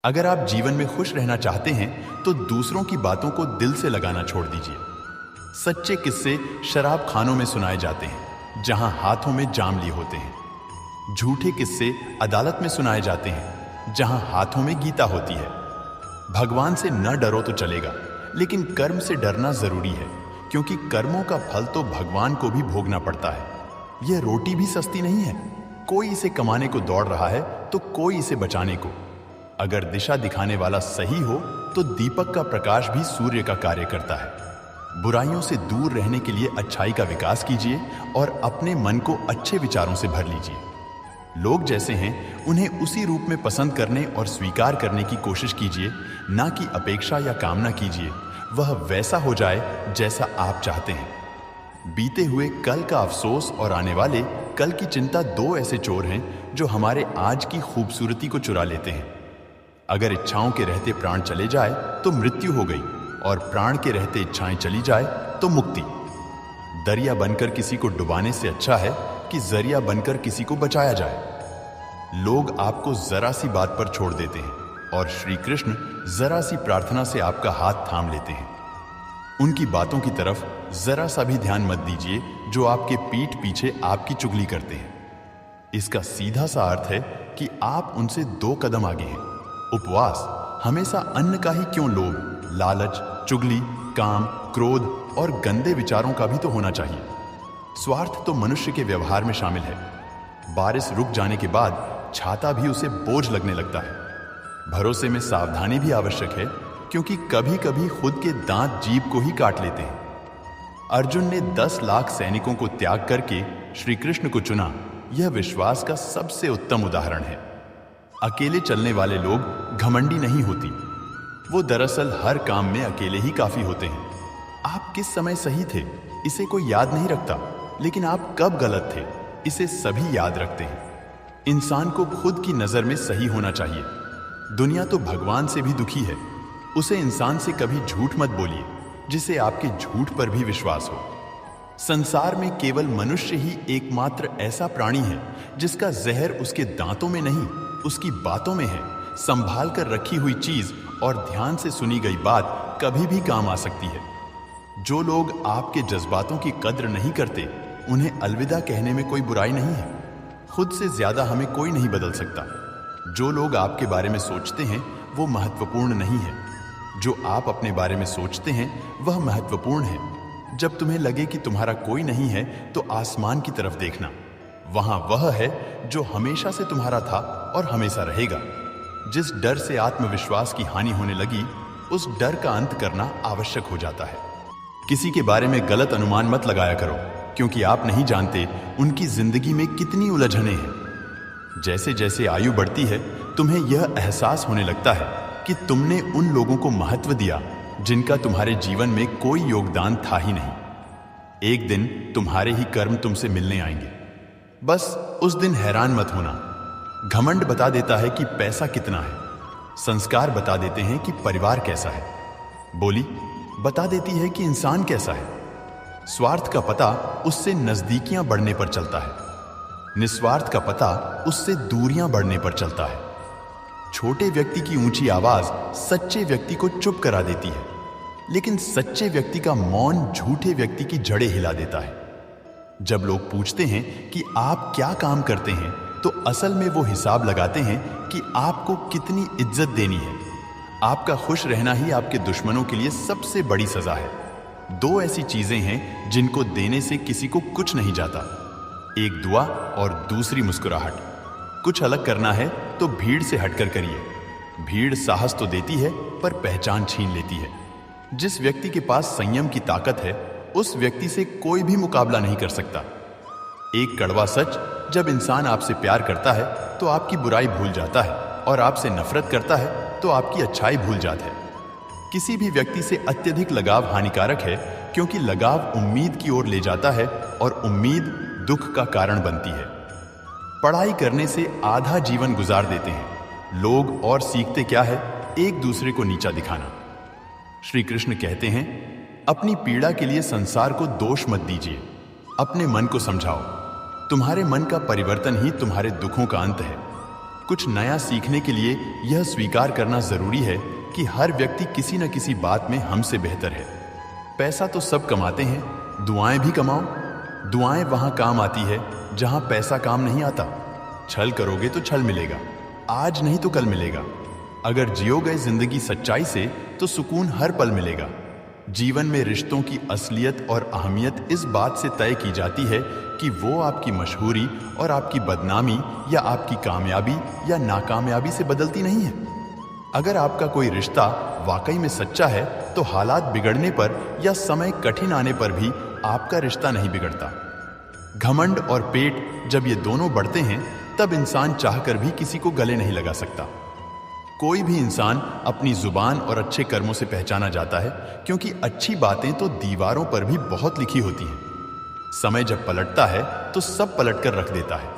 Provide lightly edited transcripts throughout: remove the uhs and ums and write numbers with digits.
अगर आप जीवन में खुश रहना चाहते हैं तो दूसरों की बातों को दिल से लगाना छोड़ दीजिए। सच्चे किस्से शराब खानों में सुनाए जाते हैं जहां हाथों में जाम लिए होते हैं। झूठे किस्से अदालत में सुनाए जाते हैं जहां हाथों में गीता होती है। भगवान से न डरो तो चलेगा, लेकिन कर्म से डरना जरूरी है, क्योंकि कर्मों का फल तो भगवान को भी भोगना पड़ता है। यह रोटी भी सस्ती नहीं है। कोई इसे कमाने को दौड़ रहा है तो कोई इसे बचाने को। अगर दिशा दिखाने वाला सही हो तो दीपक का प्रकाश भी सूर्य का कार्य करता है। बुराइयों से दूर रहने के लिए अच्छाई का विकास कीजिए और अपने मन को अच्छे विचारों से भर लीजिए। लोग जैसे हैं उन्हें उसी रूप में पसंद करने और स्वीकार करने की कोशिश कीजिए, ना कि अपेक्षा या कामना कीजिए वह वैसा हो जाए जैसा आप चाहते हैं। बीते हुए कल का अफसोस और आने वाले कल की चिंता दो ऐसे चोर हैं जो हमारे आज की खूबसूरती को चुरा लेते हैं। अगर इच्छाओं के रहते प्राण चले जाए तो मृत्यु हो गई, और प्राण के रहते इच्छाएं चली जाए तो मुक्ति। दरिया बनकर किसी को डुबाने से अच्छा है कि जरिया बनकर किसी को बचाया जाए। लोग आपको जरा सी बात पर छोड़ देते हैं और श्री कृष्ण जरा सी प्रार्थना से आपका हाथ थाम लेते हैं। उनकी बातों की तरफ जरा सा भी ध्यान मत दीजिए जो आपके पीठ पीछे आपकी चुगली करते हैं। इसका सीधा सा अर्थ है कि आप उनसे 2 कदम आगे हैं। उपवास हमेशा अन्न का ही क्यों लोभ, लालच, चुगली, काम, क्रोध और गंदे विचारों का भी तो होना चाहिए। स्वार्थ तो मनुष्य के व्यवहार में शामिल है। बारिश रुक जाने के बाद छाता भी उसे बोझ लगने लगता है। भरोसे में सावधानी भी आवश्यक है, क्योंकि कभी कभी खुद के दांत जीभ को ही काट लेते हैं। अर्जुन ने 10 लाख सैनिकों को त्याग करके श्री कृष्ण को चुना, यह विश्वास का सबसे उत्तम उदाहरण है। अकेले चलने वाले लोग घमंडी नहीं होती, वो दरअसल हर काम में अकेले ही काफी होते हैं। आप किस समय सही थे इसे कोई याद नहीं रखता, लेकिन आप कब गलत थे इसे सभी याद रखते हैं। इंसान को खुद की नजर में सही होना चाहिए। दुनिया तो भगवान से भी दुखी है। उसे इंसान से कभी झूठ मत बोलिए जिसे आपके झूठ पर भी विश्वास हो। संसार में केवल मनुष्य ही एकमात्र ऐसा प्राणी है जिसका जहर उसके दांतों में नहीं, उसकी बातों में है। संभाल कर रखी हुई चीज और ध्यान से सुनी गई बात कभी भी काम आ सकती है। जो लोग आपके जज्बातों की कद्र नहीं करते, उन्हें अलविदा कहने में कोई बुराई नहीं है। खुद से ज्यादा हमें कोई नहीं बदल सकता। जो लोग आपके बारे में सोचते हैं वो महत्वपूर्ण नहीं है। जो आप अपने बारे में सोचते हैं वह महत्वपूर्ण है। जब तुम्हें लगे कि तुम्हारा कोई नहीं है तो आसमान की तरफ देखना। वहां वह है जो हमेशा से तुम्हारा था और हमेशा रहेगा। जिस डर से आत्मविश्वास की हानि होने लगी, उस डर का अंत करना आवश्यक हो जाता है। किसी के बारे में गलत अनुमान मत लगाया करो, क्योंकि आप नहीं जानते उनकी जिंदगी में कितनी उलझनें हैं। जैसे जैसे आयु बढ़ती है, तुम्हें यह एहसास होने लगता है कि तुमने उन लोगों को महत्व दिया जिनका तुम्हारे जीवन में कोई योगदान था ही नहीं। एक दिन तुम्हारे ही कर्म तुमसे मिलने आएंगे। बस उस दिन हैरान मत होना। घमंड बता देता है कि पैसा कितना है, संस्कार बता देते हैं कि परिवार कैसा है, बोली बता देती है कि इंसान कैसा है। स्वार्थ का पता उससे नजदीकियां बढ़ने पर चलता है, निस्वार्थ का पता उससे दूरियां बढ़ने पर चलता है। छोटे व्यक्ति की ऊंची आवाज सच्चे व्यक्ति को चुप करा देती है, लेकिन सच्चे व्यक्ति का मौन झूठे व्यक्ति की जड़ें हिला देता है। जब लोग पूछते हैं कि आप क्या काम करते हैं, तो असल में वो हिसाब लगाते हैं कि आपको कितनी इज्जत देनी है। आपका खुश रहना ही आपके दुश्मनों के लिए सबसे बड़ी सजा है। 2 ऐसी चीजें हैं जिनको देने से किसी को कुछ नहीं जाता, एक दुआ और दूसरी मुस्कुराहट। कुछ अलग करना है तो भीड़ से हटकर करिए। भीड़ साहस तो देती है पर पहचान छीन लेती है। जिस व्यक्ति के पास संयम की ताकत है, उस व्यक्ति से कोई भी मुकाबला नहीं कर सकता। एक कड़वा सच, जब इंसान आपसे प्यार करता है तो आपकी बुराई भूल जाता है, और आपसे नफरत करता है तो आपकी अच्छाई भूल जाता है। किसी भी व्यक्ति से अत्यधिक लगाव हानिकारक है, क्योंकि लगाव उम्मीद की ओर ले जाता है और उम्मीद दुख का कारण बनती है। पढ़ाई करने से आधा जीवन गुजार देते हैं लोग, और सीखते क्या है? एक दूसरे को नीचा दिखाना। श्री कृष्ण कहते हैं, अपनी पीड़ा के लिए संसार को दोष मत दीजिए, अपने मन को समझाओ। तुम्हारे मन का परिवर्तन ही तुम्हारे दुखों का अंत है। कुछ नया सीखने के लिए यह स्वीकार करना जरूरी है कि हर व्यक्ति किसी न किसी बात में हमसे बेहतर है। पैसा तो सब कमाते हैं, दुआएं भी कमाओ। दुआएं वहां काम आती है जहां पैसा काम नहीं आता। छल करोगे तो छल मिलेगा, आज नहीं तो कल मिलेगा। अगर जियोगे जिंदगी सच्चाई से तो सुकून हर पल मिलेगा। जीवन में रिश्तों की असलियत और अहमियत इस बात से तय की जाती है कि वो आपकी मशहूरी और आपकी बदनामी या आपकी कामयाबी या नाकामयाबी से बदलती नहीं है। अगर आपका कोई रिश्ता वाकई में सच्चा है तो हालात बिगड़ने पर या समय कठिन आने पर भी आपका रिश्ता नहीं बिगड़ता। घमंड और पेट जब ये दोनों बढ़ते हैं तब इंसान चाहकर भी किसी को गले नहीं लगा सकता। कोई भी इंसान अपनी जुबान और अच्छे कर्मों से पहचाना जाता है, क्योंकि अच्छी बातें तो दीवारों पर भी बहुत लिखी होती हैं। समय जब पलटता है तो सब पलट कर रख देता है।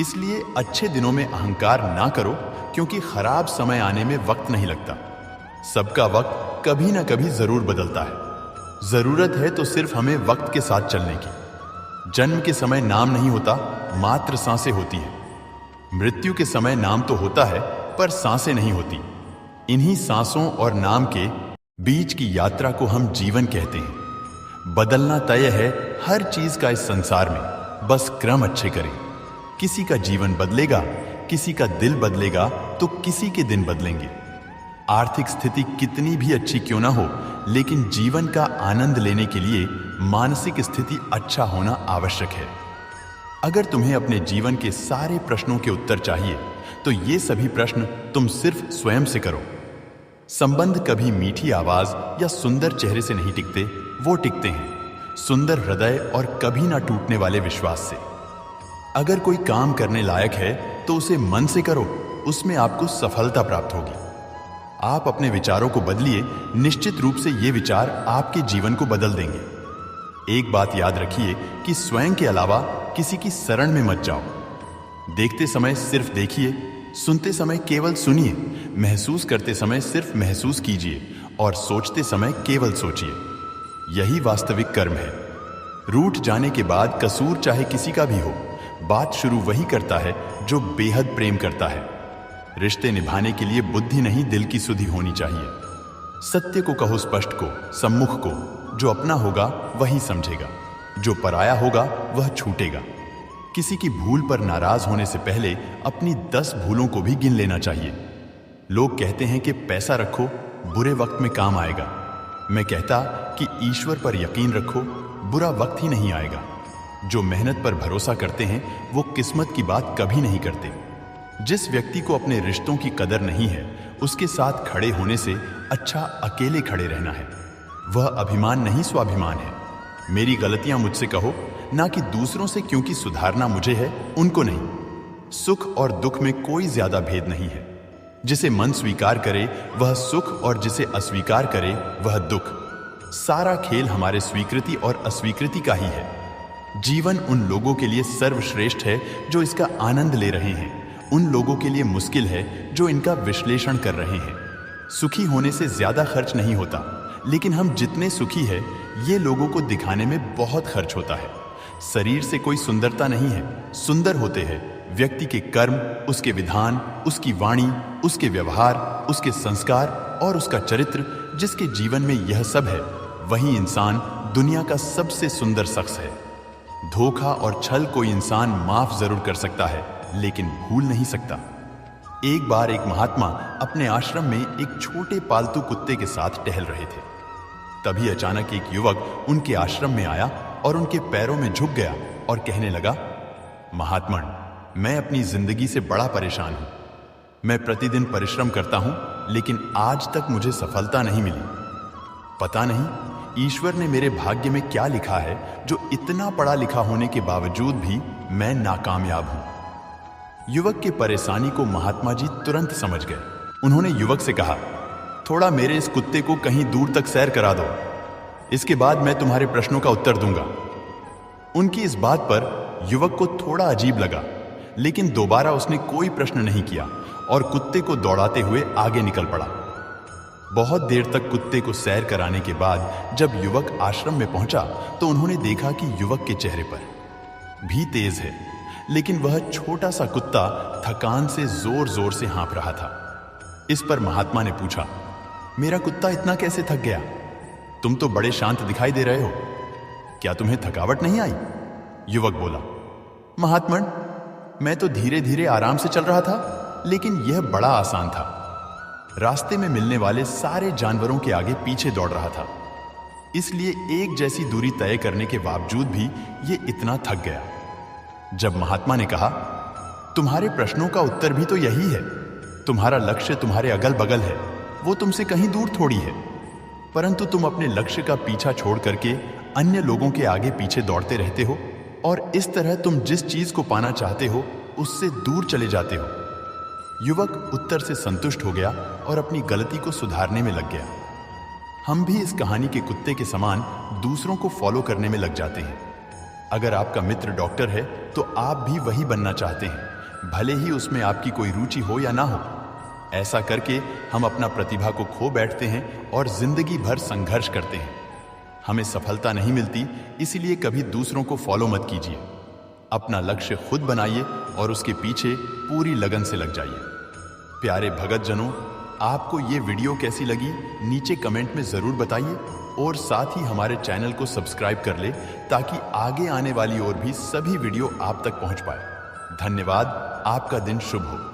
इसलिए अच्छे दिनों में अहंकार ना करो, क्योंकि खराब समय आने में वक्त नहीं लगता। सबका वक्त कभी ना कभी जरूर बदलता है। जरूरत है तो सिर्फ हमें वक्त के साथ चलने की। जन्म के समय नाम नहीं होता, मात्र सांसें होती हैं। मृत्यु के समय नाम तो होता है पर सांसें नहीं होती। इन्हीं सांसों और नाम के बीच की यात्रा को हम जीवन कहते हैं। बदलना तय है हर चीज का इस संसार में, बस क्रम अच्छे करें। किसी का जीवन बदलेगा, किसी का दिल बदलेगा तो किसी के दिन बदलेंगे। आर्थिक स्थिति कितनी भी अच्छी क्यों ना हो, लेकिन जीवन का आनंद लेने के लिए मानसिक स्थिति अच्छा होना आवश्यक है। अगर तुम्हें अपने जीवन के सारे प्रश्नों के उत्तर चाहिए तो ये सभी प्रश्न तुम सिर्फ स्वयं से करो। संबंध कभी मीठी आवाज या सुंदर चेहरे से नहीं टिकते, वो टिकते हैं सुंदर हृदय और कभी ना टूटने वाले विश्वास से। अगर कोई काम करने लायक है तो उसे मन से करो, उसमें आपको सफलता प्राप्त होगी। आप अपने विचारों को बदलिए, निश्चित रूप से ये विचार आपके जीवन को बदल देंगे। एक बात याद रखिए कि स्वयं के अलावा किसी की शरण में मत जाओ। देखते समय सिर्फ देखिए, सुनते समय केवल सुनिए, महसूस करते समय सिर्फ महसूस कीजिए और सोचते समय केवल सोचिए। यही वास्तविक कर्म है। रूठ जाने के बाद कसूर चाहे किसी का भी हो, बात शुरू वही करता है जो बेहद प्रेम करता है। रिश्ते निभाने के लिए बुद्धि नहीं, दिल की सुधि होनी चाहिए। सत्य को कहो स्पष्ट को, सम्मुख को। जो अपना होगा वही समझेगा, जो पराया होगा वह छूटेगा। किसी की भूल पर नाराज होने से पहले अपनी 10 भूलों को भी गिन लेना चाहिए। लोग कहते हैं कि पैसा रखो, बुरे वक्त में काम आएगा। मैं कहता कि ईश्वर पर यकीन रखो, बुरा वक्त ही नहीं आएगा। जो मेहनत पर भरोसा करते हैं वो किस्मत की बात कभी नहीं करते। जिस व्यक्ति को अपने रिश्तों की कदर नहीं है, उसके साथ खड़े होने से अच्छा अकेले खड़े रहना है। वह अभिमान नहीं, स्वाभिमान है। मेरी गलतियां मुझसे कहो, ना कि दूसरों से, क्योंकि सुधारना मुझे है, उनको नहीं। सुख और दुख में कोई ज्यादा भेद नहीं है। जिसे मन स्वीकार करे वह सुख और जिसे अस्वीकार करे वह दुख। सारा खेल हमारे स्वीकृति और अस्वीकृति का ही है। जीवन उन लोगों के लिए सर्वश्रेष्ठ है जो इसका आनंद ले रहे हैं, उन लोगों के लिए मुश्किल है जो इनका विश्लेषण कर रहे हैं। सुखी होने से ज्यादा खर्च नहीं होता, लेकिन हम जितने सुखी हैं ये लोगों को दिखाने में बहुत खर्च होता है। शरीर से कोई सुंदरता नहीं है, सुंदर होते हैं व्यक्ति के कर्म, उसके विधान, उसकी वाणी, उसके व्यवहार, उसके संस्कार और उसका चरित्र। जिसके जीवन में यह सब है वही इंसान दुनिया का सबसे सुंदर शख्स है। धोखा और छल कोई इंसान माफ जरूर कर सकता है, लेकिन भूल नहीं सकता। एक बार एक महात्मा अपने आश्रम में एक छोटे पालतू कुत्ते के साथ टहल रहे थे। तभी अचानक एक युवक उनके आश्रम में आया और उनके पैरों में झुक गया और कहने लगा, महात्मन, मैं अपनी जिंदगी से बड़ा परेशान हूं। मैं प्रतिदिन परिश्रम करता हूं, लेकिन आज तक मुझे सफलता नहीं मिली। पता नहीं ईश्वर ने मेरे भाग्य में क्या लिखा है जो इतना पढ़ा लिखा होने के बावजूद भी मैं नाकामयाब हूं। युवक की परेशानी को महात्मा जी तुरंत समझ गए। उन्होंने युवक से कहा, थोड़ा मेरे इस कुत्ते को कहीं दूर तक सैर करा दो, इसके बाद मैं तुम्हारे प्रश्नों का उत्तर दूंगा। उनकी इस बात पर युवक को थोड़ा अजीब लगा, लेकिन दोबारा उसने कोई प्रश्न नहीं किया और कुत्ते को दौड़ाते हुए आगे निकल पड़ा। बहुत देर तक कुत्ते को सैर कराने के बाद जब युवक आश्रम में पहुंचा तो उन्होंने देखा कि युवक के चेहरे पर भी तेज है, लेकिन वह छोटा सा कुत्ता थकान से जोर जोर से हाँफ रहा था। इस पर महात्मा ने पूछा, मेरा कुत्ता इतना कैसे थक गया? तुम तो बड़े शांत दिखाई दे रहे हो, क्या तुम्हें थकावट नहीं आई? युवक बोला, महात्मन, मैं तो धीरे धीरे आराम से चल रहा था, लेकिन यह बड़ा आसान था। रास्ते में मिलने वाले सारे जानवरों के आगे पीछे दौड़ रहा था, इसलिए एक जैसी दूरी तय करने के बावजूद भी यह इतना थक गया। जब महात्मा ने कहा, तुम्हारे प्रश्नों का उत्तर भी तो यही है, तुम्हारा लक्ष्य तुम्हारे अगल बगल है, वो तुमसे कहीं दूर थोड़ी है, परंतु तुम अपने लक्ष्य का पीछा छोड़ करके अन्य लोगों के आगे पीछे दौड़ते रहते हो और इस तरह तुम जिस चीज को पाना चाहते हो उससे दूर चले जाते हो। युवक उत्तर से संतुष्ट हो गया और अपनी गलती को सुधारने में लग गया। हम भी इस कहानी के कुत्ते के समान दूसरों को फॉलो करने में लग जाते हैं। अगर आपका मित्र डॉक्टर है तो आप भी वही बनना चाहते हैं, भले ही उसमें आपकी कोई रुचि हो या ना हो। ऐसा करके हम अपना प्रतिभा को खो बैठते हैं और जिंदगी भर संघर्ष करते हैं। हमें सफलता नहीं मिलती, इसलिए कभी दूसरों को फॉलो मत कीजिए। अपना लक्ष्य खुद बनाइए और उसके पीछे पूरी लगन से लग जाइए। प्यारे भगत जनों, आपको ये वीडियो कैसी लगी नीचे कमेंट में जरूर बताइए और साथ ही हमारे चैनल को सब्सक्राइब कर ले ताकि आगे आने वाली और भी सभी वीडियो आप तक पहुंच पाए। धन्यवाद। आपका दिन शुभ हो।